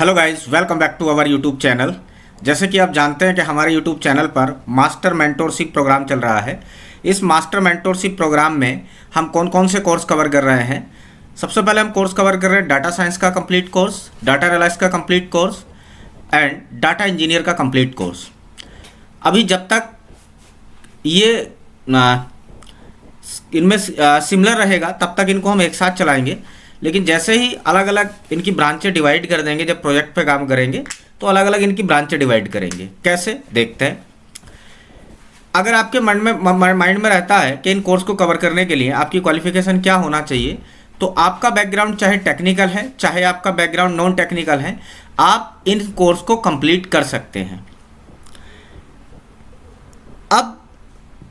Hello guys, welcome back to our YouTube channel. जैसे कि आप जानते हैं कि हमारे यूट्यूब चैनल पर मास्टर मेंटोरशिप प्रोग्राम चल रहा है। इस मास्टर मेंटोरशिप प्रोग्राम में हम कौन कौन से कोर्स कवर कर रहे हैं। सबसे पहले हम कोर्स कवर कर रहे हैं डाटा साइंस का कंप्लीट कोर्स, डाटा एनालिसिस का complete course and data engineer का कंप्लीट कोर्स। अभी जब तक ये इनमें सिमिलर रहेगा तब तक इनको हम एक साथ चलाएंगे, लेकिन जैसे ही अलग अलग इनकी ब्रांचें डिवाइड कर देंगे, जब प्रोजेक्ट पे काम करेंगे तो अलग अलग इनकी ब्रांचें डिवाइड करेंगे। कैसे देखते हैं। अगर आपके माइंड में रहता है कि इन कोर्स को कवर करने के लिए आपकी क्वालिफिकेशन क्या होना चाहिए, तो आपका बैकग्राउंड चाहे टेक्निकल है चाहे आपका बैकग्राउंड नॉन टेक्निकल है, आप इन कोर्स को कंप्लीट कर सकते हैं। अब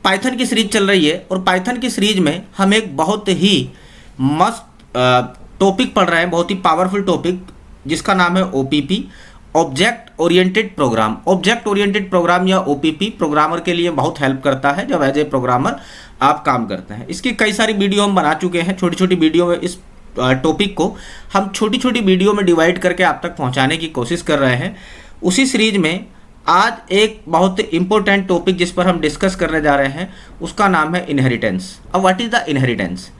पाइथन की सीरीज चल रही है और पाइथन की सीरीज में हम एक बहुत ही मस्त टॉपिक पढ़ रहे हैं, बहुत ही पावरफुल टॉपिक जिसका नाम है OPP, object oriented program. Object oriented program या OPP प्रोग्रामर के लिए बहुत हेल्प करता है जब एज ए प्रोग्रामर आप काम करते हैं। इसकी कई सारी वीडियो हम बना चुके हैं। छोटी छोटी वीडियो में इस टॉपिक को हम छोटी छोटी वीडियो में डिवाइड करके आप तक पहुंचाने की कोशिश कर रहे हैं। उसी सीरीज में आज एक बहुत इंपॉर्टेंट टॉपिक जिस पर हम डिस्कस करने जा रहे हैं उसका नाम है इनहेरिटेंस। अब what is the inheritance?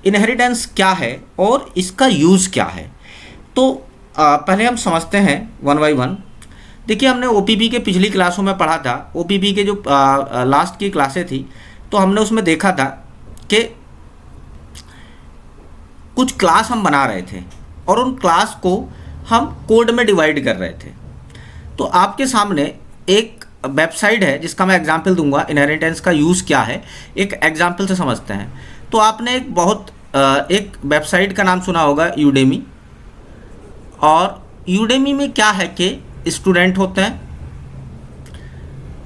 Inheritance क्या है और इसका यूज़ क्या है? तो पहले हम समझते हैं वन बाई वन। देखिए, हमने OPP के पिछली क्लासों में पढ़ा था। OPP के जो लास्ट की क्लासें थी तो हमने उसमें देखा था कि कुछ क्लास हम बना रहे थे और उन क्लास को हम कोड में डिवाइड कर रहे थे। तो आपके सामने एक वेबसाइट है जिसका मैं एग्जांपल दूंगा। इनहेरिटेंस का यूज़ क्या है एक एग्जांपल से समझते हैं। तो आपने एक वेबसाइट का नाम सुना होगा, यूडेमी। और यूडेमी में क्या है कि स्टूडेंट होते हैं,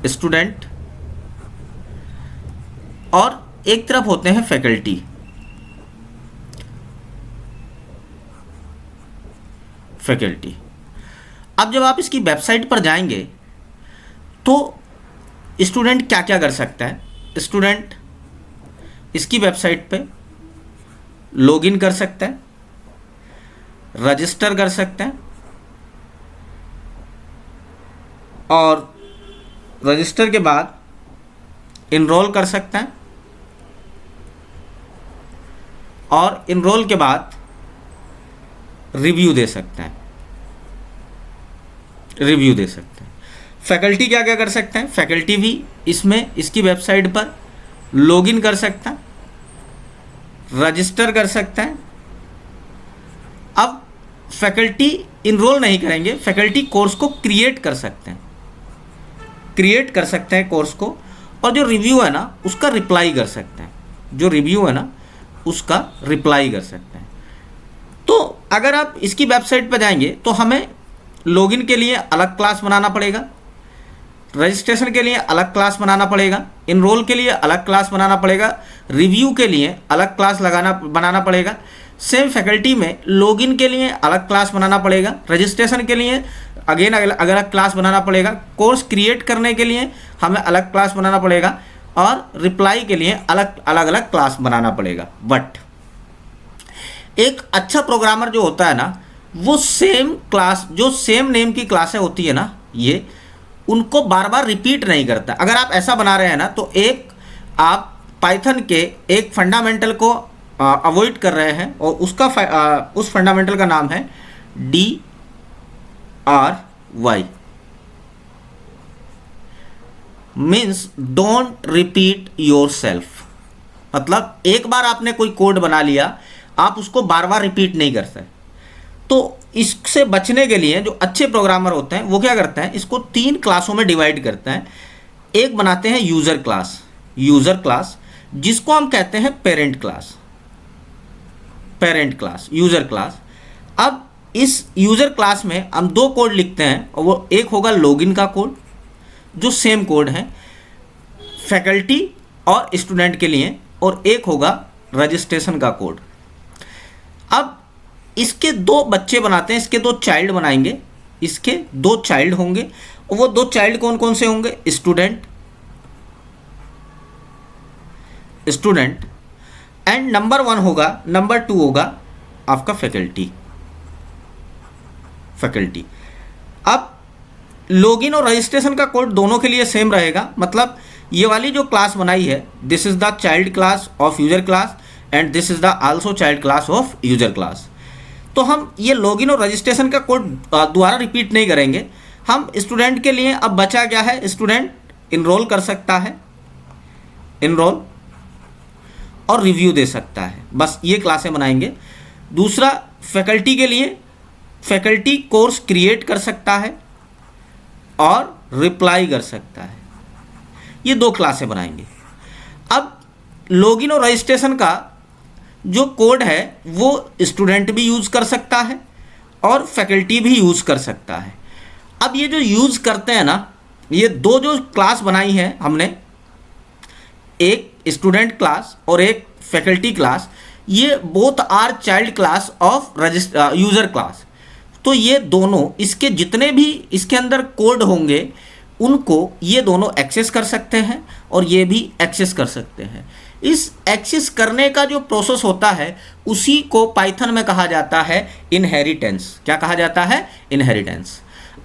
स्टूडेंट, और एक तरफ होते हैं फैकल्टी। फैकल्टी। अब जब आप इसकी वेबसाइट पर जाएंगे तो स्टूडेंट क्या क्या कर सकता है। स्टूडेंट इसकी वेबसाइट पे लॉगिन कर सकता है, रजिस्टर कर सकते हैं, और रजिस्टर के बाद इनरोल कर सकते हैं, और इनरोल के बाद रिव्यू दे सकते हैं। रिव्यू दे सकते हैं। फैकल्टी क्या क्या कर सकते हैं? फैकल्टी भी इसमें इसकी वेबसाइट पर लॉगिन कर सकता है, रजिस्टर कर सकते हैं। अब फैकल्टी इनरोल नहीं करेंगे, फैकल्टी कोर्स को क्रिएट कर सकते हैं, क्रिएट कर सकते हैं कोर्स को, और जो रिव्यू है ना उसका रिप्लाई कर सकते हैं। जो रिव्यू है ना उसका रिप्लाई कर सकते हैं। तो अगर आप इसकी वेबसाइट पर जाएंगे तो हमें लॉगिन के लिए अलग क्लास बनाना पड़ेगा, रजिस्ट्रेशन के लिए अलग क्लास बनाना पड़ेगा, इनरोल के लिए अलग क्लास बनाना पड़ेगा, रिव्यू के लिए अलग क्लास बनाना पड़ेगा। सेम फैकल्टी में लॉगिन के लिए अलग क्लास बनाना पड़ेगा, रजिस्ट्रेशन के लिए अगेन अलग क्लास बनाना पड़ेगा, कोर्स क्रिएट करने के लिए हमें अलग क्लास बनाना पड़ेगा, और रिप्लाई के लिए अलग क्लास बनाना पड़ेगा। बट एक अच्छा प्रोग्रामर जो होता है ना, वो सेम क्लास, जो सेम नेम की क्लासें होती है ना, ये उनको बार बार रिपीट नहीं करता। अगर आप ऐसा बना रहे हैं ना तो एक आप पाइथन के एक फंडामेंटल को अवॉइड कर रहे हैं, और उस फंडामेंटल का नाम है DRY, means don't repeat your self. मतलब एक बार आपने कोई कोड बना लिया, आप उसको बार बार रिपीट नहीं कर सकते। तो इससे बचने के लिए जो अच्छे प्रोग्रामर होते हैं वो क्या करते हैं, इसको 3 क्लासों में डिवाइड करते हैं। एक बनाते हैं यूज़र क्लास, यूज़र क्लास जिसको हम कहते हैं parent class, parent class, user class. अब इस यूज़र क्लास में हम 2 कोड लिखते हैं, और वो एक होगा लॉगिन का कोड जो सेम कोड है फैकल्टी और स्टूडेंट के लिए, और एक होगा रजिस्ट्रेशन का कोड। अब इसके 2 बच्चे बनाते हैं, इसके 2 चाइल्ड बनाएंगे, इसके 2 चाइल्ड होंगे, और वो 2 चाइल्ड कौन कौन से होंगे? स्टूडेंट, स्टूडेंट, एंड नंबर 1 होगा, नंबर 2 होगा आपका फैकल्टी। फैकल्टी। अब लॉगिन और रजिस्ट्रेशन का कोड दोनों के लिए सेम रहेगा, मतलब ये वाली जो क्लास बनाई है, this is the child class of user class and this is the also child class of user class. तो हम ये लॉगिन और रजिस्ट्रेशन का कोड दोबारा रिपीट नहीं करेंगे। हम स्टूडेंट के लिए अब बचा क्या है, स्टूडेंट इनरोल कर सकता है, इनरोल और रिव्यू दे सकता है, बस ये क्लासें बनाएंगे। दूसरा, फैकल्टी के लिए फैकल्टी कोर्स क्रिएट कर सकता है और रिप्लाई कर सकता है, ये 2 क्लासें बनाएंगे। अब लॉगिन और रजिस्ट्रेशन का जो कोड है वो स्टूडेंट भी यूज़ कर सकता है और फैकल्टी भी यूज़ कर सकता है। अब ये जो यूज़ करते हैं ना, ये 2 जो क्लास बनाई है हमने, एक स्टूडेंट क्लास और एक फैकल्टी क्लास, ये both are child class of user class. तो ये दोनों, इसके जितने भी इसके अंदर कोड होंगे उनको ये दोनों एक्सेस कर सकते हैं और ये भी एक्सेस कर सकते हैं। इस एक्सेस करने का जो प्रोसेस होता है उसी को पाइथन में कहा जाता है इनहेरिटेंस। क्या कहा जाता है? इनहेरिटेंस।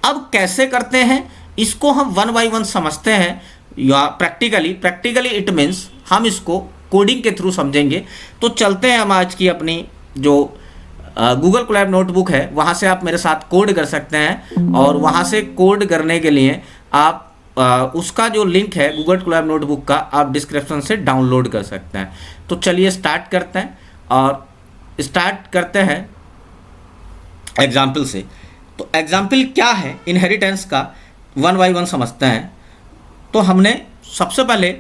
अब कैसे करते हैं इसको हम 1 बाय 1 समझते हैं या प्रैक्टिकली इट मीन्स हम इसको कोडिंग के थ्रू समझेंगे। तो चलते हैं हम आज की अपनी जो गूगल कोलैब नोटबुक है वहाँ से आप मेरे साथ कोड कर सकते हैं, और वहाँ से कोड करने के लिए आप उसका जो लिंक है गूगल कोलैब नोटबुक का आप डिस्क्रिप्शन से डाउनलोड कर सकते हैं। तो चलिए स्टार्ट करते हैं, और स्टार्ट करते हैं एग्जाम्पल से। तो एग्जाम्पल क्या है इनहेरिटेंस का, 1 बाय 1 समझते हैं। तो हमने सबसे पहले,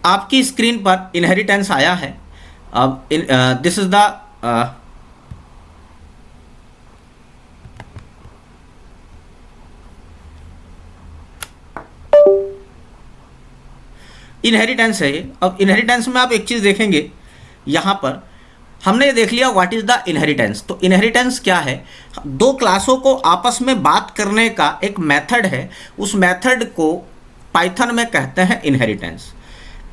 आपकी स्क्रीन पर इनहेरिटेंस आया है। अब दिस इज द इनहेरिटेंस है ये। अब इनहेरिटेंस में आप एक चीज़ देखेंगे, यहाँ पर हमने देख लिया व्हाट इज़ द इनहेरिटेंस। तो इनहेरिटेंस क्या है? 2 क्लासों को आपस में बात करने का एक मेथड है, उस मेथड को पाइथन में कहते हैं इनहेरिटेंस।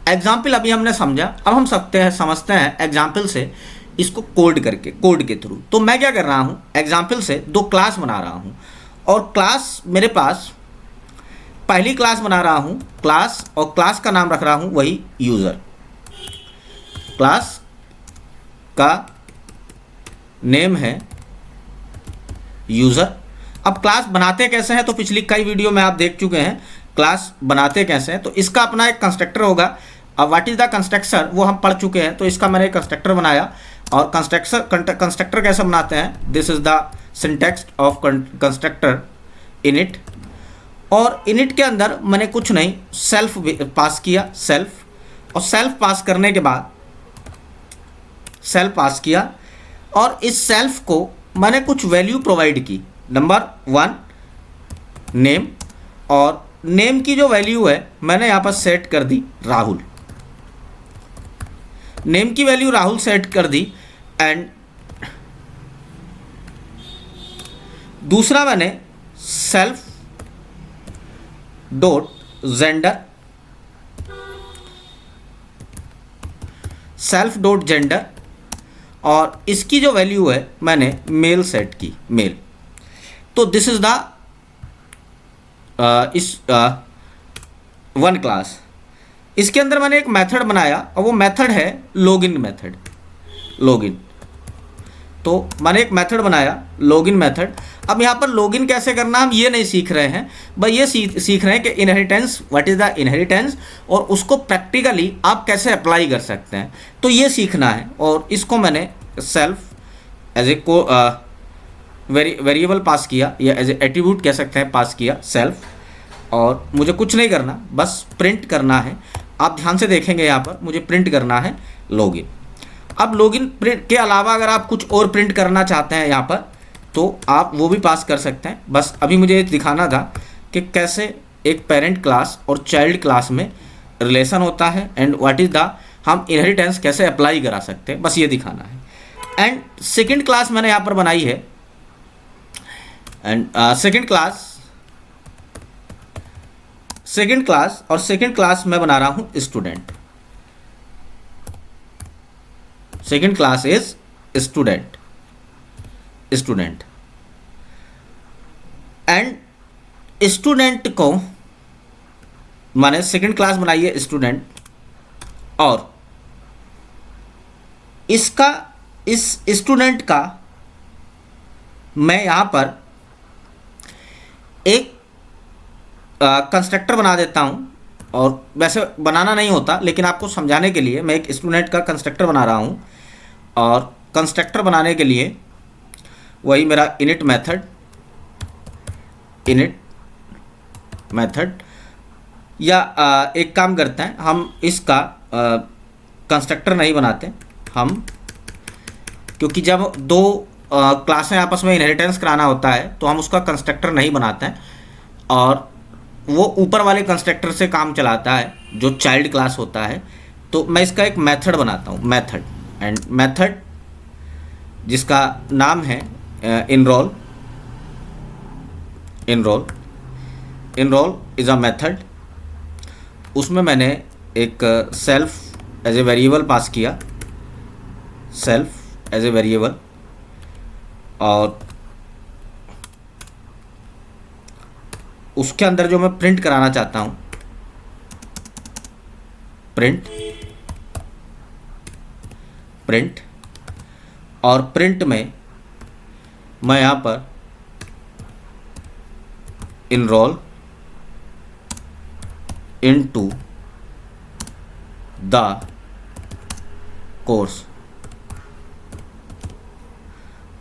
एग्जाम्पल अभी हमने समझा, अब हम समझते हैं एग्जाम्पल से इसको कोड करके, कोड के थ्रू। तो मैं क्या कर रहा हूँ, एग्जाम्पल से 2 क्लास बना रहा हूँ, और क्लास मेरे पास पहली क्लास बना रहा हूँ क्लास, और क्लास का नाम रख रहा हूँ वही यूज़र। क्लास का नेम है यूज़र। अब क्लास बनाते कैसे हैं, तो पिछली कई वीडियो में आप देख चुके हैं क्लास बनाते कैसे हैं। तो इसका अपना एक कंस्ट्रक्टर होगा। अब व्हाट इज़ द कंस्ट्रक्टर वो हम पढ़ चुके हैं। तो इसका मैंने एक कंस्ट्रक्टर बनाया, और कंस्ट्रक्टर कैसे बनाते हैं, this is the syntax of constructor init. और इनिट के अंदर मैंने कुछ नहीं, सेल्फ पास किया, सेल्फ, और सेल्फ पास करने के बाद सेल्फ पास किया, और इस सेल्फ को मैंने कुछ वैल्यू प्रोवाइड की। नंबर 1 नेम, और नेम की जो वैल्यू है मैंने यहाँ पर सेट कर दी राहुल। नेम की वैल्यू राहुल सेट कर दी। एंड दूसरा मैंने self dot gender, self dot gender, और इसकी जो वैल्यू है मैंने मेल सेट की, मेल। तो this is the one class. इसके अंदर मैंने एक मेथड बनाया, और वो मेथड है लॉगिन मेथड, लॉगिन। तो मैंने एक मेथड बनाया लॉगिन मेथड। अब यहाँ पर लॉगिन कैसे करना हम ये नहीं सीख रहे हैं, बस ये सीख रहे हैं कि inheritance, what is the inheritance, और उसको प्रैक्टिकली आप कैसे अप्लाई कर सकते हैं, तो ये सीखना है। और इसको मैंने self as a variable pass किया, या एज ए एट्रीब्यूट कह सकते हैं पास किया सेल्फ, और मुझे कुछ नहीं करना, बस प्रिंट करना है। आप ध्यान से देखेंगे यहाँ पर मुझे प्रिंट करना है लॉगिन। अब लॉगिन प्रिंट के अलावा अगर आप कुछ और प्रिंट करना चाहते हैं यहाँ पर, तो आप वो भी पास कर सकते हैं। बस अभी मुझे ये दिखाना था कि कैसे एक पेरेंट क्लास और चाइल्ड क्लास में रिलेशन होता है, एंड व्हाट इज़ द, हम इनहेरिटेंस कैसे अप्लाई करा सकते हैं, बस ये दिखाना है। एंड सेकेंड क्लास मैंने यहाँ पर बनाई है, एंड सेकेंड क्लास और सेकेंड क्लास मैं बना रहा हूँ student. Second class is student. And student को माने सेकंड क्लास बनाइए स्टूडेंट, और इसका इस स्टूडेंट का मैं यहाँ पर एक कंस्ट्रक्टर बना देता हूँ। और वैसे बनाना नहीं होता, लेकिन आपको समझाने के लिए मैं एक स्टूडेंट का कंस्ट्रक्टर बना रहा हूँ। और कंस्ट्रक्टर बनाने के लिए वही मेरा इनिट मेथड या एक काम करते हैं, हम इसका कंस्ट्रक्टर नहीं बनाते हम, क्योंकि जब दो क्लासें आपस में इनहेरिटेंस कराना होता है तो हम उसका कंस्ट्रक्टर नहीं बनाते हैं, और वो ऊपर वाले कंस्ट्रक्टर से काम चलाता है जो चाइल्ड क्लास होता है। तो मैं इसका एक मेथड बनाता हूँ, मेथड जिसका नाम है इनरोल इज़ अ मेथड। उसमें मैंने एक self as a variable pass किया, सेल्फ एज ए वेरिएबल, और उसके अंदर जो मैं प्रिंट कराना चाहता हूँ, प्रिंट और प्रिंट में मैं यहाँ पर enroll into the course,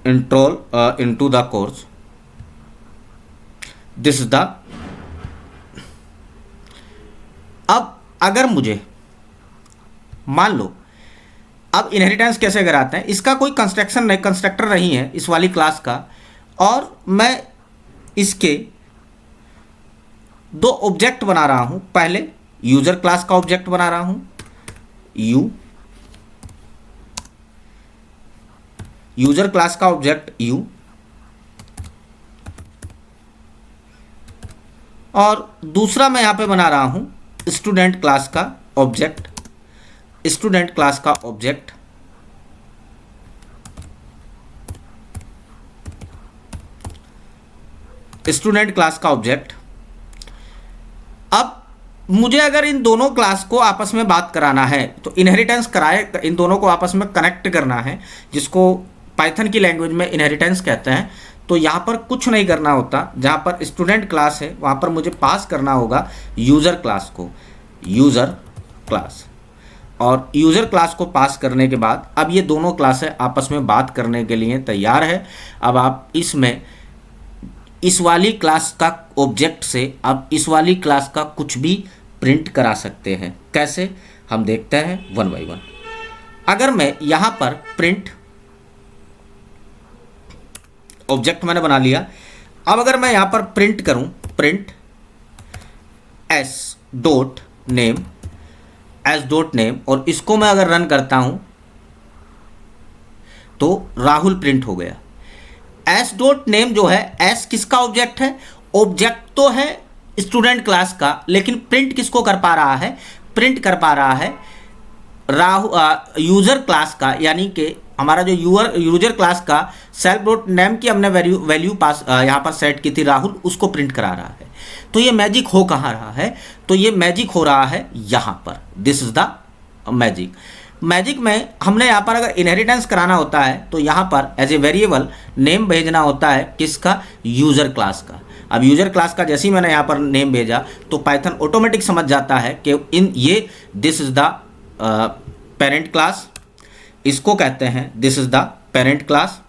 enroll into the course, this is the. अब अगर मुझे मान लो, अब इनहेरिटेंस कैसे कराते हैं, इसका कोई कंस्ट्रक्टर नहीं है इस वाली क्लास का, और मैं इसके दो ऑब्जेक्ट बना रहा हूं। पहले यूजर क्लास का ऑब्जेक्ट बना रहा हूं, यूजर क्लास का ऑब्जेक्ट यू, और दूसरा मैं यहां पे बना रहा हूं स्टूडेंट क्लास का ऑब्जेक्ट, स्टूडेंट क्लास का ऑब्जेक्ट, स्टूडेंट क्लास का ऑब्जेक्ट। अब मुझे अगर इन दोनों क्लास को आपस में बात कराना है तो इनहेरिटेंस कराए, इन दोनों को आपस में कनेक्ट करना है, जिसको पाइथन की लैंग्वेज में इनहेरिटेंस कहते हैं। तो यहाँ पर कुछ नहीं करना होता, जहाँ पर स्टूडेंट क्लास है वहाँ पर मुझे पास करना होगा यूज़र क्लास को, यूज़र क्लास। और यूज़र क्लास को पास करने के बाद अब ये दोनों क्लासें आपस में बात करने के लिए तैयार है। अब आप इसमें इस वाली क्लास का ऑब्जेक्ट से आप इस वाली क्लास का कुछ भी प्रिंट करा सकते हैं। कैसे, हम देखते हैं वन बाय वन। अगर मैं यहाँ पर प्रिंट ऑब्जेक्ट मैंने बना लिया, अब अगर मैं यहाँ पर प्रिंट करूँ, प्रिंट एस डॉट नेम, और इसको मैं अगर रन करता हूँ तो राहुल प्रिंट हो गया। एस डॉट नेम जो है, एस किसका ऑब्जेक्ट है, ऑब्जेक्ट तो है स्टूडेंट क्लास का, लेकिन प्रिंट किसको कर पा रहा है, प्रिंट कर पा रहा है यूज़र क्लास का, यानी कि हमारा जो यूजर क्लास का सेल्फ डॉट नेम की हमने वैल्यू पास यहाँ पर सेट की थी राहुल, उसको प्रिंट करा रहा है। तो ये मैजिक हो कहाँ रहा है, तो ये मैजिक हो रहा है यहाँ पर, this is the magic. Magic में हमने यहाँ पर अगर इनहेरिटेंस कराना होता है तो यहाँ पर एज ए वेरिएबल नेम भेजना होता है, किसका, यूज़र क्लास का। अब यूज़र क्लास का जैसे ही मैंने यहाँ पर नेम भेजा तो पाइथन ऑटोमेटिक समझ जाता है कि this is the parent class, इसको कहते हैं this is the parent class,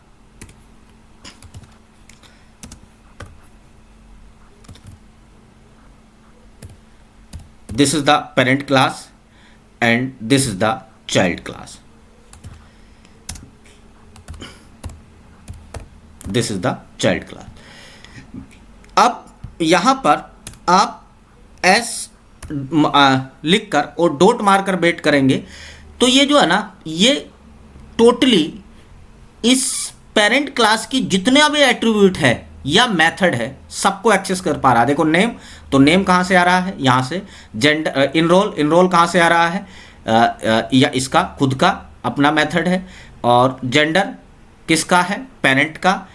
this is the parent class and this is the child class, this is the child class. अब यहां पर आप एस लिखकर और डॉट मारकर वेट करेंगे तो ये जो है ना, ये टोटली इस पेरेंट क्लास की जितने भी एट्रीब्यूट है या मेथड है सबको एक्सेस कर पा रहा है। देखो नेम, तो नेम कहाँ से आ रहा है, यहाँ से। जेंडर, इनरोल कहाँ से आ रहा है, या इसका खुद का अपना मेथड है। और जेंडर किसका है, पेरेंट का,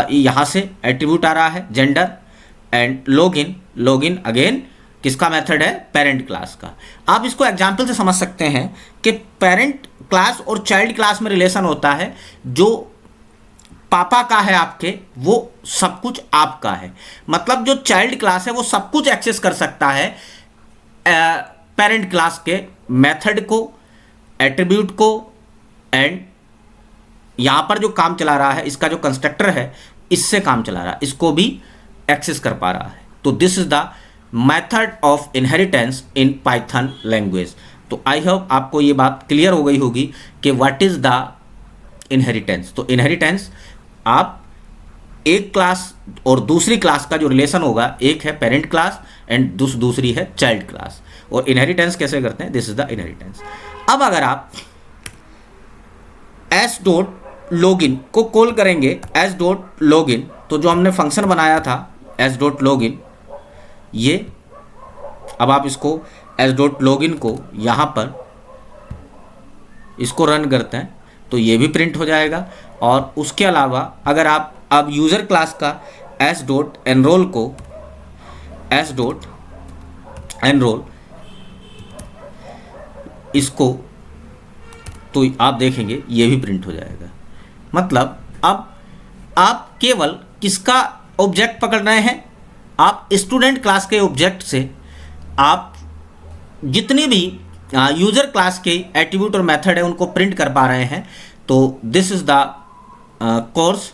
यहाँ से एट्रीब्यूट आ रहा है जेंडर। एंड लॉगिन अगेन किसका मेथड है, पेरेंट क्लास का। आप इसको एग्जाम्पल से समझ सकते हैं कि पेरेंट क्लास और चाइल्ड क्लास में रिलेशन होता है, जो पापा का है आपके वो सब कुछ आपका है। मतलब जो चाइल्ड क्लास है वो सब कुछ एक्सेस कर सकता है पेरेंट क्लास के मेथड को, एट्रीब्यूट को, एंड यहां पर जो काम चला रहा है इसका जो कंस्ट्रक्टर है इससे काम चला रहा है, इसको भी एक्सेस कर पा रहा है। तो this is the method of inheritance in Python language. तो आई होप आपको ये बात क्लियर हो गई होगी कि व्हाट इज द इनहेरिटेंस। तो इनहेरिटेंस आप एक क्लास और दूसरी क्लास का जो रिलेशन होगा, एक है पेरेंट क्लास एंड दूसरी है चाइल्ड क्लास, और इनहेरिटेंस कैसे करते हैं, दिस इज द इनहेरिटेंस। अब अगर आप s.login को कॉल करेंगे, s.login, तो जो हमने फंक्शन बनाया था s.login, ये अब आप इसको s.login को यहाँ पर इसको रन करते हैं तो ये भी प्रिंट हो जाएगा। और उसके अलावा अगर आप अब यूज़र क्लास का s.enroll को s.enroll इसको, तो आप देखेंगे ये भी प्रिंट हो जाएगा। मतलब अब आप केवल किसका ऑब्जेक्ट पकड़ रहे हैं, आप स्टूडेंट क्लास के ऑब्जेक्ट से आप जितनी भी यूज़र क्लास के एट्रीब्यूट और मेथड है उनको प्रिंट कर पा रहे हैं। तो this is the course,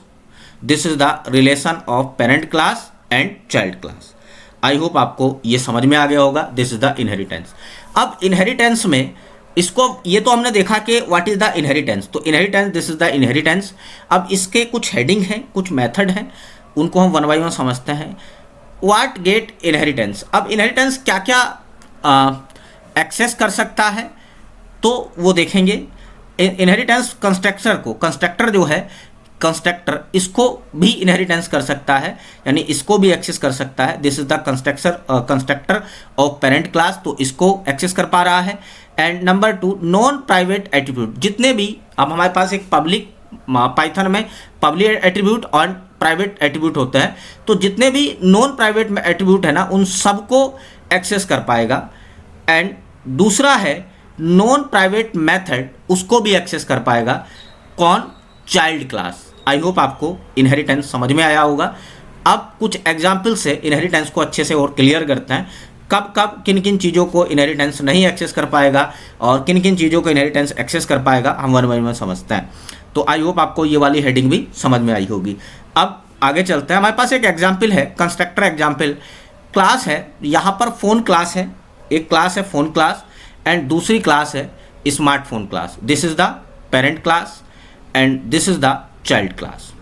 this is the relation of parent class and child class. I hope आपको ये समझ में आ गया होगा। This is the inheritance. अब इनहेरिटेंस में इसको, ये तो हमने देखा कि व्हाट इज़ द इनहेरिटेंस। तो inheritance, this is the inheritance. अब इसके कुछ हेडिंग हैं, कुछ मेथड हैं, उनको हम वन बाई वन समझते हैं। What get inheritance. अब इनहेरिटेंस क्या क्या एक्सेस कर सकता है तो वो देखेंगे। इनहेरिटेंस कंस्ट्रक्टर को, कंस्ट्रक्टर जो है कंस्ट्रक्टर, इसको भी इनहेरिटेंस कर सकता है, यानी इसको भी एक्सेस कर सकता है। This is the constructor of parent class, तो इसको एक्सेस कर पा रहा है। And number 2, non private attribute, जितने भी, अब हमारे पास एक पब्लिक, पाइथन में पब्लिक एट्रीब्यूट और प्राइवेट एट्रीब्यूट होता है, तो जितने भी नॉन प्राइवेट एट्रीब्यूट है ना उन सबको एक्सेस कर पाएगा। एंड दूसरा है नॉन प्राइवेट मेथड, उसको भी एक्सेस कर पाएगा। कौन, चाइल्ड क्लास। आई होप आपको इनहेरिटेंस समझ में आया होगा। अब कुछ एग्जाम्पल से इनहेरिटेंस को अच्छे से और क्लियर करते हैं, कब कब किन किन चीज़ों को इनहेरिटेंस नहीं एक्सेस कर पाएगा और किन किन चीज़ों को इनहेरिटेंस एक्सेस कर पाएगा, हम वन बाई वन समझते हैं। तो आई होप आपको ये वाली हेडिंग भी समझ में आई होगी। अब आगे चलते हैं। हमारे पास एक एग्जाम्पल है, कंस्ट्रक्टर एग्जाम्पल। क्लास है, यहाँ पर फ़ोन क्लास है, एक क्लास है फ़ोन क्लास एंड दूसरी क्लास है smartphone class. This is the parent class and this is the child class.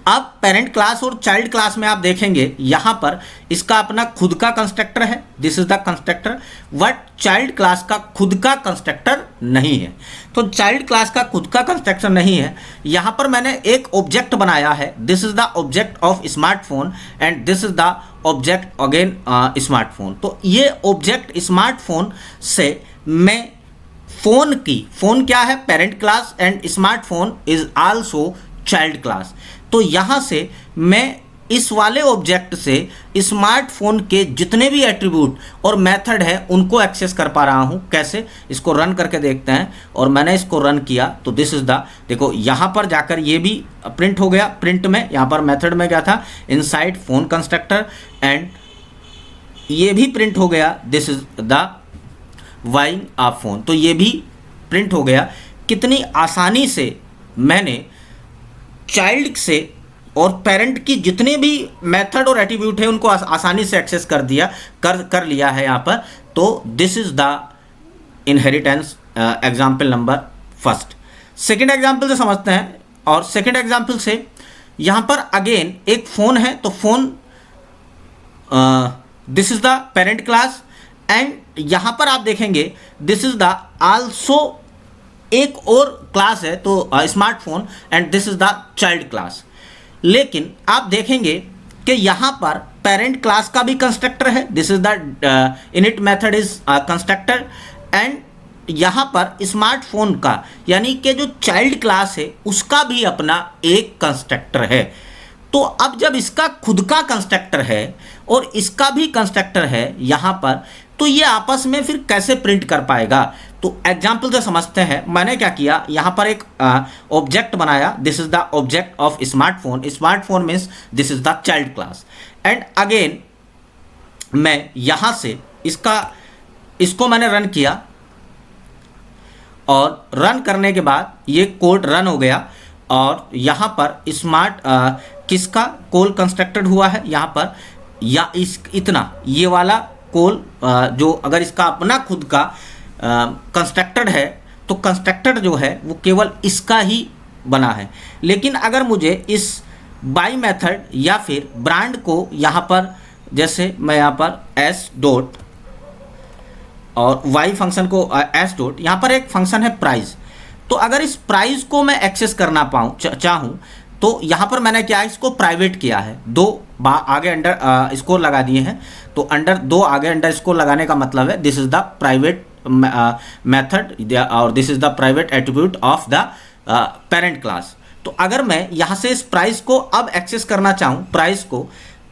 अब पेरेंट क्लास और चाइल्ड क्लास में आप देखेंगे यहाँ पर इसका अपना खुद का कंस्ट्रक्टर है, this is the constructor, but child class का खुद का कंस्ट्रक्टर नहीं है। तो चाइल्ड क्लास का खुद का कंस्ट्रक्टर नहीं है, यहाँ पर मैंने एक ऑब्जेक्ट बनाया है, this is the object of smartphone and this is the object again smartphone. तो ये ऑब्जेक्ट स्मार्टफोन से मैं फ़ोन क्या है, parent class, and smartphone is also child class. तो यहाँ से मैं इस वाले ऑब्जेक्ट से स्मार्टफोन के जितने भी एट्रीब्यूट और मेथड है उनको एक्सेस कर पा रहा हूँ। कैसे, इसको रन करके देखते हैं। और मैंने इसको रन किया तो दिस इज़ द, देखो यहाँ पर जाकर ये भी प्रिंट हो गया। प्रिंट में यहाँ पर मेथड में क्या था, इनसाइड फोन कंस्ट्रक्टर, एंड ये भी प्रिंट हो गया, this is the vying a phone. तो ये भी प्रिंट हो गया। कितनी आसानी से मैंने चाइल्ड से और पेरेंट की जितने भी मेथड और एट्रीब्यूट है उनको आसानी से एक्सेस कर लिया है यहाँ पर। तो this is the inheritance example number first. Second example से समझते हैं, और सेकेंड एग्जाम्पल से यहाँ पर अगेन एक फ़ोन है, तो phone this is the parent class, and यहाँ पर आप देखेंगे दिस इज द आल्सो एक और क्लास है, तो smartphone, and this is the child class. लेकिन आप देखेंगे कि यहाँ पर पेरेंट क्लास का भी कंस्ट्रक्टर है, this is the init method is constructor, and यहाँ पर स्मार्टफोन का यानी कि जो चाइल्ड क्लास है उसका भी अपना एक कंस्ट्रक्टर है। तो अब जब इसका खुद का कंस्ट्रक्टर है और इसका भी कंस्ट्रक्टर है यहाँ पर, तो ये आपस में फिर कैसे प्रिंट कर पाएगा? तो एग्जाम्पल से समझते हैं। मैंने क्या किया, यहाँ पर एक ऑब्जेक्ट बनाया, this is the object of smartphone. Smartphone means this is the child class. And again मैं यहाँ से इसको मैंने रन किया, और रन करने के बाद ये कोड रन हो गया, और यहाँ पर किसका कॉल कंस्ट्रक्टेड हुआ है यहाँ पर, या इतना ये वाला कॉल जो अगर इसका अपना खुद का कंस्ट्रक्टेड है तो कंस्ट्रक्टेड जो है वो केवल इसका ही बना है। लेकिन अगर मुझे इस बाई मेथड या फिर ब्रांड को यहाँ पर, जैसे मैं यहाँ पर एस डॉट और वाई फंक्शन को एस डॉट, यहाँ पर एक फंक्शन है प्राइस, तो अगर इस प्राइस को मैं एक्सेस करना चाहूँ तो यहाँ पर मैंने क्या, इसको प्राइवेट किया है, आगे अंडर स्कोर लगा दिए हैं। तो दो आगे अंडर स्कोर लगाने का मतलब है this is the private method और this is the private attribute of the parent class. तो अगर मैं यहाँ से इस प्राइस को अब एक्सेस करना चाहूँ, प्राइस को,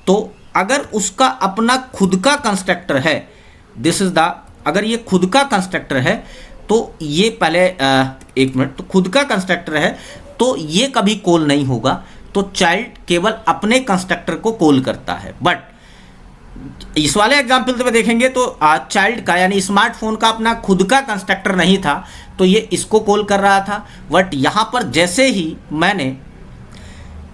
तो अगर उसका अपना खुद का कंस्ट्रक्टर है, दिस इज द, अगर ये खुद का कंस्ट्रक्टर है तो ये पहले एक मिनट, तो खुद का कंस्ट्रक्टर है तो ये कभी कॉल नहीं होगा, तो चाइल्ड केवल अपने कंस्ट्रक्टर को कॉल करता है। बट इस वाले एग्जाम्पल में देखेंगे तो चाइल्ड का यानी स्मार्टफोन का अपना खुद का कंस्ट्रक्टर नहीं था, तो ये इसको कॉल कर रहा था। बट यहाँ पर जैसे ही मैंने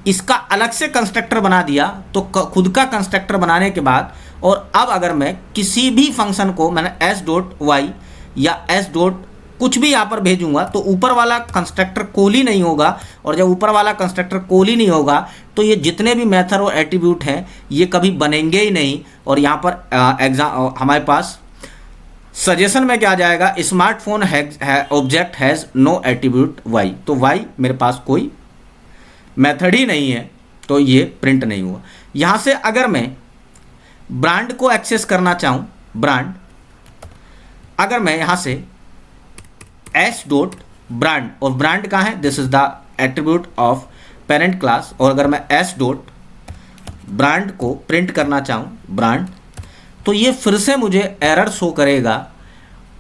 इसका अलग से कंस्ट्रक्टर बना दिया, तो खुद का कंस्ट्रक्टर बनाने के बाद, और अब अगर मैं किसी भी फंक्शन को मैंने एस डॉट वाई या एस डॉट कुछ भी यहाँ पर भेजूंगा तो ऊपर वाला कंस्ट्रक्टर कॉल ही नहीं होगा, और जब ऊपर वाला कंस्ट्रक्टर कॉल ही नहीं होगा तो ये जितने भी मेथड और एट्रीब्यूट हैं ये कभी बनेंगे ही नहीं। और यहाँ पर हमारे पास सजेशन में क्या आ जाएगा, smartphone object has no attribute Y, तो वाई मेरे पास कोई मेथड ही नहीं है, तो ये प्रिंट नहीं हुआ। यहाँ से अगर मैं ब्रांड को एक्सेस करना चाहूँ, ब्रांड, अगर मैं यहाँ से एस डॉट ब्रांड, और ब्रांड कहाँ है, this is the attribute of parent class, और अगर मैं एस डॉट ब्रांड को प्रिंट करना चाहूँ, ब्रांड, तो ये फिर से मुझे एरर शो करेगा,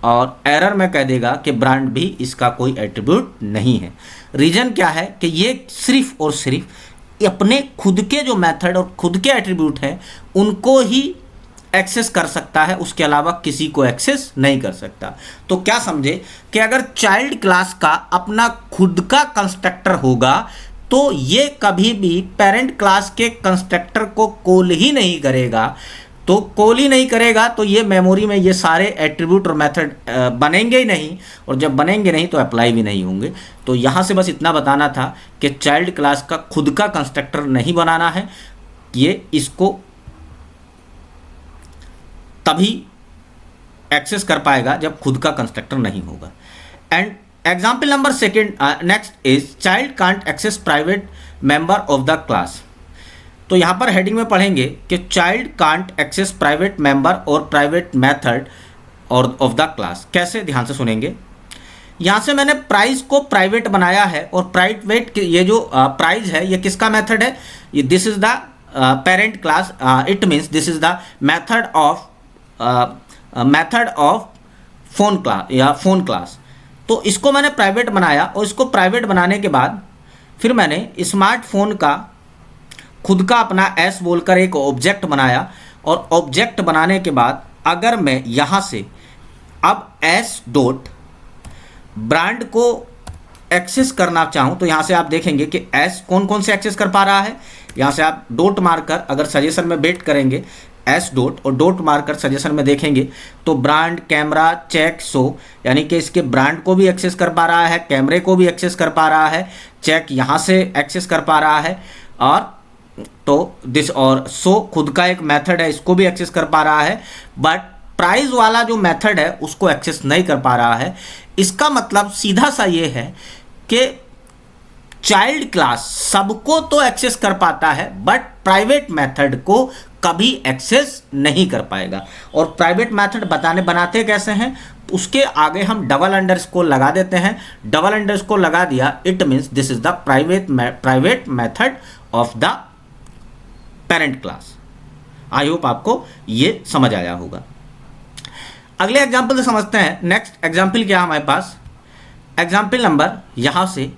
और एरर में कह देगा कि ब्रांड भी इसका कोई एट्रीब्यूट नहीं है। रीजन क्या है कि ये सिर्फ और सिर्फ अपने खुद के जो मेथड और खुद के एट्रीब्यूट हैं उनको ही एक्सेस कर सकता है, उसके अलावा किसी को एक्सेस नहीं कर सकता। तो क्या समझे कि अगर चाइल्ड क्लास का अपना खुद का कंस्ट्रक्टर होगा तो ये कभी भी पेरेंट क्लास के कंस्ट्रक्टर को कॉल ही नहीं करेगा। तो कॉल ही नहीं करेगा तो ये मेमोरी में ये सारे एट्रीब्यूट और मेथड बनेंगे ही नहीं, और जब बनेंगे नहीं तो अप्लाई भी नहीं होंगे। तो यहाँ से बस इतना बताना था कि चाइल्ड क्लास का खुद का कंस्ट्रक्टर नहीं बनाना है, ये इसको तभी एक्सेस कर पाएगा जब खुद का कंस्ट्रक्टर नहीं होगा। And example number second, next is child can't access private member of the class. तो यहाँ पर हेडिंग में पढ़ेंगे कि child can't access private member और प्राइवेट मेथड और ऑफ द क्लास। कैसे, ध्यान से सुनेंगे। यहाँ से मैंने प्राइस को प्राइवेट बनाया है, और प्राइवेट ये जो प्राइस है ये किसका मेथड है, ये this is the parent class, it means this is the method of phone class या फोन क्लास। तो इसको मैंने प्राइवेट बनाया, और इसको प्राइवेट बनाने के बाद फिर मैंने स्मार्टफोन का खुद का अपना एस बोलकर एक ऑब्जेक्ट बनाया, और ऑब्जेक्ट बनाने के बाद अगर मैं यहाँ से अब एस डॉट ब्रांड को एक्सेस करना चाहूँ तो यहाँ से आप देखेंगे कि एस कौन कौन से एक्सेस कर पा रहा है। यहाँ से आप डॉट मारकर अगर सजेशन में वेट करेंगे एस डॉट और डॉट मारकर सजेशन में देखेंगे तो ब्रांड, कैमरा, चेक, शो, यानी कि इसके ब्रांड को भी एक्सेस कर पा रहा है, कैमरे को भी एक्सेस कर पा रहा है, चेक यहाँ से एक्सेस कर पा रहा है, और तो दिस और शो खुद का एक मेथड है, इसको भी एक्सेस कर पा रहा है। बट प्राइस वाला जो मेथड है उसको एक्सेस नहीं कर पा रहा है। इसका मतलब सीधा सा ये है कि चाइल्ड क्लास सबको तो एक्सेस कर पाता है, बट प्राइवेट मेथड को कभी एक्सेस नहीं कर पाएगा। और प्राइवेट मेथड बनाते कैसे हैं, उसके आगे हम डबल अंडरस्कोर लगा देते हैं। डबल अंडरस्कोर लगा दिया, it means this is the private method of the parent class. I hope आपको ये समझ आया होगा। अगले एग्जाम्पल से समझते हैं। नेक्स्ट एग्जाम्पल क्या है हमारे पास, एग्जाम्पल नंबर, यहाँ से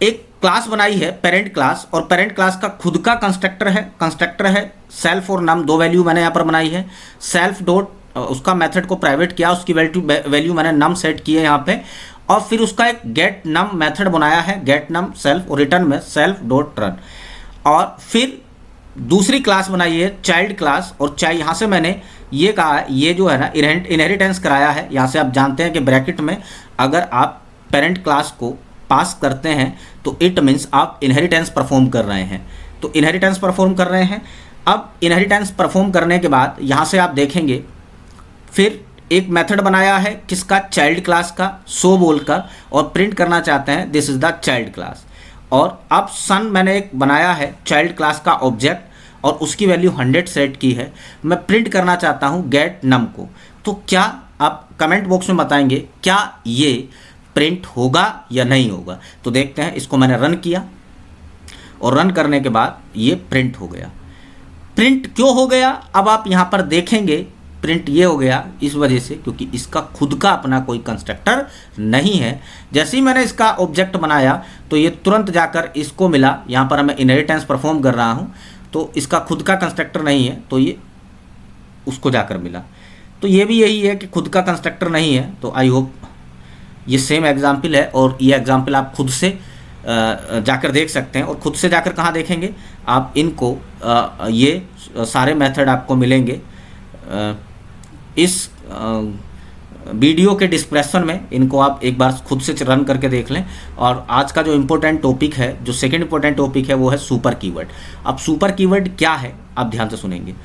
एक क्लास बनाई है पेरेंट क्लास, और पेरेंट क्लास का खुद का कंस्ट्रक्टर है सेल्फ और नम, दो वैल्यू मैंने यहाँ पर बनाई है। सेल्फ डॉट उसका मेथड को प्राइवेट किया, उसकी वैल्यू मैंने नम सेट की है यहाँ पे, और फिर उसका एक गेट नम मेथड बनाया है, गेट नम सेल्फ, और रिटर्न में सेल्फ डॉट रन। और फिर दूसरी क्लास बनाई है चाइल्ड क्लास, और यहाँ से मैंने ये कहा है, ये जो है ना इनहेरिटेंस कराया है। यहाँ से आप जानते हैं कि ब्रैकेट में अगर आप पेरेंट क्लास को पास करते हैं तो इट मीन्स आप इनहेरिटेंस परफॉर्म कर रहे हैं। तो इनहेरिटेंस परफॉर्म कर रहे हैं। अब इनहेरिटेंस परफॉर्म करने के बाद यहाँ से आप देखेंगे फिर एक मेथड बनाया है किसका, चाइल्ड क्लास का, सो बोलकर, और प्रिंट करना चाहते हैं this is the child class. और अब सन मैंने एक बनाया है चाइल्ड क्लास का ऑब्जेक्ट, और उसकी वैल्यू 100 सेट की है। मैं प्रिंट करना चाहता हूँ गेट नम को। तो क्या आप कमेंट बॉक्स में बताएंगे क्या ये प्रिंट होगा या नहीं होगा। तो देखते हैं, इसको मैंने रन किया और रन करने के बाद ये प्रिंट हो गया। प्रिंट क्यों हो गया, अब आप यहाँ पर देखेंगे प्रिंट ये हो गया इस वजह से क्योंकि इसका खुद का अपना कोई कंस्ट्रक्टर नहीं है। जैसे ही मैंने इसका ऑब्जेक्ट बनाया तो ये तुरंत जाकर इसको मिला, यहाँ पर मैं इनहेरिटेंस परफॉर्म कर रहा हूँ तो इसका खुद का कंस्ट्रक्टर नहीं है तो ये उसको जाकर मिला। तो ये भी यही है कि खुद का कंस्ट्रक्टर नहीं है। तो आई होप ये सेम एग्जाम्पल है, और ये एग्जाम्पल आप खुद से जाकर देख सकते हैं। और खुद से जाकर कहाँ देखेंगे आप इनको, ये सारे मेथड आपको मिलेंगे इस वीडियो के डिस्क्रिप्शन में। इनको आप एक बार खुद से रन करके देख लें। और आज का जो इम्पोर्टेंट टॉपिक है, जो सेकंड इम्पोर्टेंट टॉपिक है वो है सुपर कीवर्ड। अब सुपर कीवर्ड क्या है आप ध्यान से सुनेंगे।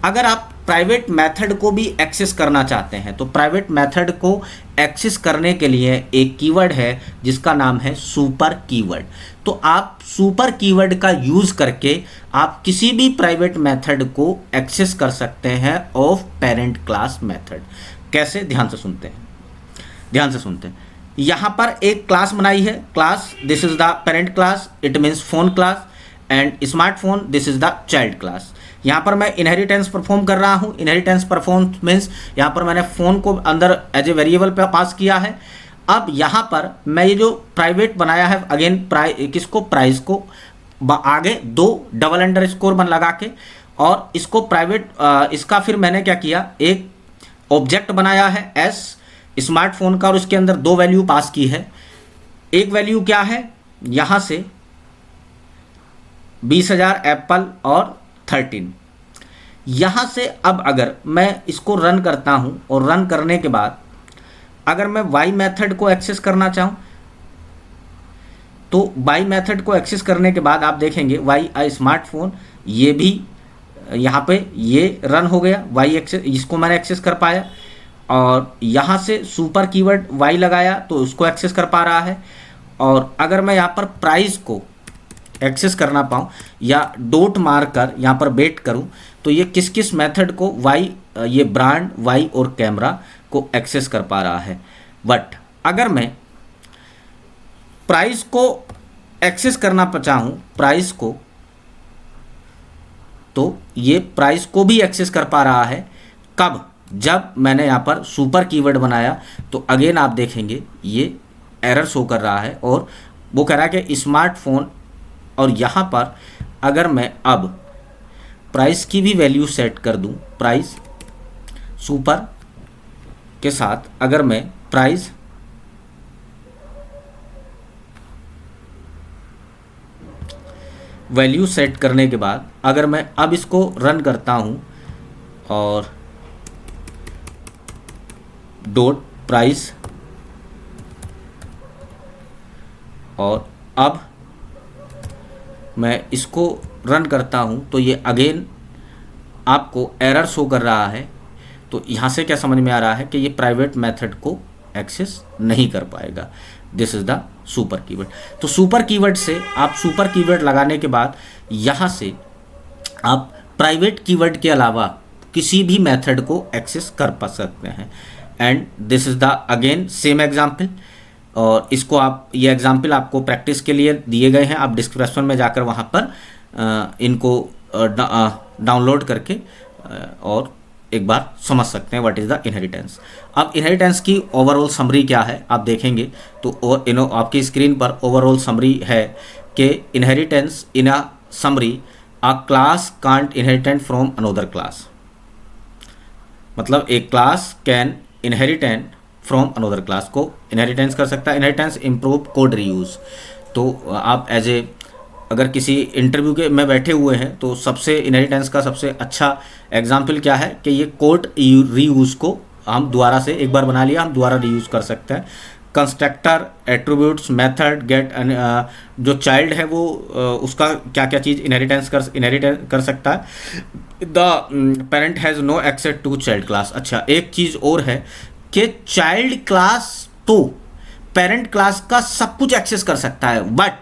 अगर आप प्राइवेट मेथड को भी एक्सेस करना चाहते हैं तो प्राइवेट मेथड को एक्सेस करने के लिए एक कीवर्ड है जिसका नाम है सुपर कीवर्ड। तो आप सुपर कीवर्ड का यूज़ करके आप किसी भी प्राइवेट मेथड को एक्सेस कर सकते हैं ऑफ पेरेंट क्लास मेथड। कैसे, ध्यान से सुनते हैं। यहाँ पर एक क्लास बनाई है, class this is the parent class, it means phone class, and smartphone this is the child class. यहाँ पर मैं इनहेरिटेंस परफॉर्म कर रहा हूँ। इनहेरिटेंस परफॉर्म मीन्स यहाँ पर मैंने फ़ोन को अंदर एज ए वेरिएबल पे पास किया है। अब यहाँ पर मैं ये जो प्राइवेट बनाया है अगेन किसको, प्राइस को आगे दो डबल अंडरस्कोर बन लगा के, और इसको प्राइवेट इसका फिर मैंने क्या किया, एक ऑब्जेक्ट बनाया है एस स्मार्टफोन का, और उसके अंदर दो वैल्यू पास की है। एक वैल्यू क्या है, यहाँ से 20,000 एप्पल और 13। यहाँ से अब अगर मैं इसको रन करता हूँ और रन करने के बाद अगर मैं वाई मेथड को एक्सेस करना चाहूँ तो वाई मेथड को एक्सेस करने के बाद आप देखेंगे वाई स्मार्टफोन, ये भी यहाँ पे ये रन हो गया, वाई एक्सेस, इसको मैंने एक्सेस कर पाया। और यहाँ से सुपर कीवर्ड वाई लगाया तो उसको एक्सेस कर पा रहा है। और अगर मैं यहाँ पर प्राइस को एक्सेस करना पाऊँ या डॉट मार कर यहाँ पर वेट करूँ तो ये किस किस मेथड को, वाई, ये ब्रांड, वाई और कैमरा को एक्सेस कर पा रहा है। बट अगर मैं प्राइस को एक्सेस करना चाहूँ, प्राइस को, तो ये प्राइस को भी एक्सेस कर पा रहा है। कब, जब मैंने यहाँ पर सुपर कीवर्ड बनाया तो अगेन आप देखेंगे ये एरर शो कर रहा है और वो कह रहा है कि स्मार्टफोन। और यहाँ पर अगर मैं अब प्राइस की भी वैल्यू सेट कर दूँ, प्राइस सुपर के साथ अगर मैं प्राइस वैल्यू सेट करने के बाद अगर मैं अब इसको रन करता हूँ और डॉट प्राइस, और अब मैं इसको रन करता हूँ तो ये अगेन आपको एरर शो कर रहा है। तो यहाँ से क्या समझ में आ रहा है कि ये प्राइवेट मेथड को एक्सेस नहीं कर पाएगा। This is the super keyword. तो सुपर कीवर्ड से आप सुपर कीवर्ड लगाने के बाद यहाँ से आप प्राइवेट कीवर्ड के अलावा किसी भी मेथड को एक्सेस कर पा सकते हैं। And this is the again same example, और इसको आप, ये एग्जाम्पल आपको प्रैक्टिस के लिए दिए गए हैं, आप डिस्क्रिप्शन में जाकर वहाँ पर इनको डाउनलोड करके और एक बार समझ सकते हैं व्हाट इज़ द इनहेरिटेंस। अब इनहेरिटेंस की ओवरऑल समरी क्या है आप देखेंगे तो आपकी स्क्रीन पर ओवरऑल समरी है कि inheritance in a summary, a class can't inherent from another class. मतलब एक class can inherent from another class को इनहेरिटेंस कर सकता है। Inheritance improve code reuse. तो आप एज ए अगर किसी इंटरव्यू के में बैठे हुए हैं तो सबसे इनहेरिटेंस का सबसे अच्छा एग्जाम्पल क्या है कि ये कोड रीयूज को हम दोबारा से एक बार बना लिया, हम दोबारा रीयूज कर सकते हैं। कंस्ट्रक्टर, एट्रीब्यूट्स, मेथड, गेट, जो चाइल्ड है वो उसका क्या क्या चीज़ इनहेरिट कर सकता है। The parent has no access to child class. अच्छा, एक चीज़ और है कि चाइल्ड क्लास तो पेरेंट क्लास का सब कुछ एक्सेस कर सकता है, but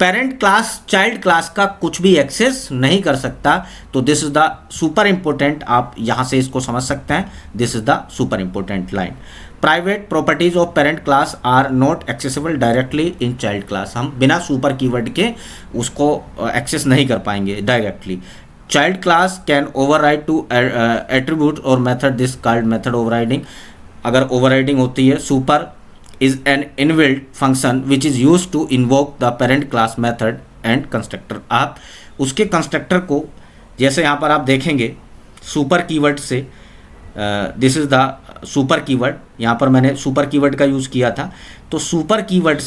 parent class child class का कुछ भी एक्सेस नहीं कर सकता। तो this is the super important, आप यहां से इसको समझ सकते हैं। This is the super important line. Private properties of parent class are not accessible directly in child class. हम बिना सुपर कीवर्ड के उसको एक्सेस नहीं कर पाएंगे directly. Child class can override to attribute और method, this called method overriding. अगर overriding होती है, super is an inbuilt function which is used to invoke the parent class method and constructor। आप उसके कंस्ट्रक्टर को, जैसे यहाँ पर आप देखेंगे सुपर कीवर्ड से, this is the super keyword, यहाँ पर मैंने सुपर कीवर्ड का यूज़ किया था। तो सुपर कीवर्ड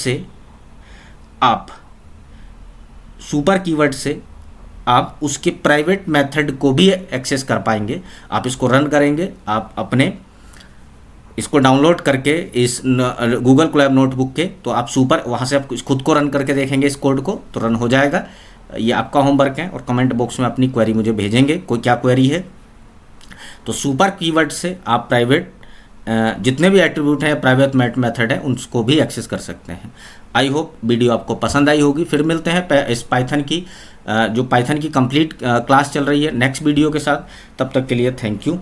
से आप उसके प्राइवेट मेथड को भी एक्सेस कर पाएंगे। आप इसको रन करेंगे, आप अपने इसको डाउनलोड करके इस गूगल कोलैब नोटबुक के, तो आप सुपर वहाँ से आप खुद को रन करके देखेंगे इस कोड को, तो रन हो जाएगा। ये आपका होमवर्क है और कमेंट बॉक्स में अपनी क्वेरी मुझे भेजेंगे, कोई क्या क्वेरी है। तो सुपर कीवर्ड से आप प्राइवेट जितने भी एट्रीब्यूट हैं, प्राइवेट मेथड है, उनको भी एक्सेस कर सकते हैं। आई होप वीडियो आपको पसंद आई होगी। फिर मिलते हैं इस पाइथन की जो पाइथन की कंप्लीट क्लास चल रही है नेक्स्ट वीडियो के साथ। तब तक के लिए थैंक यू।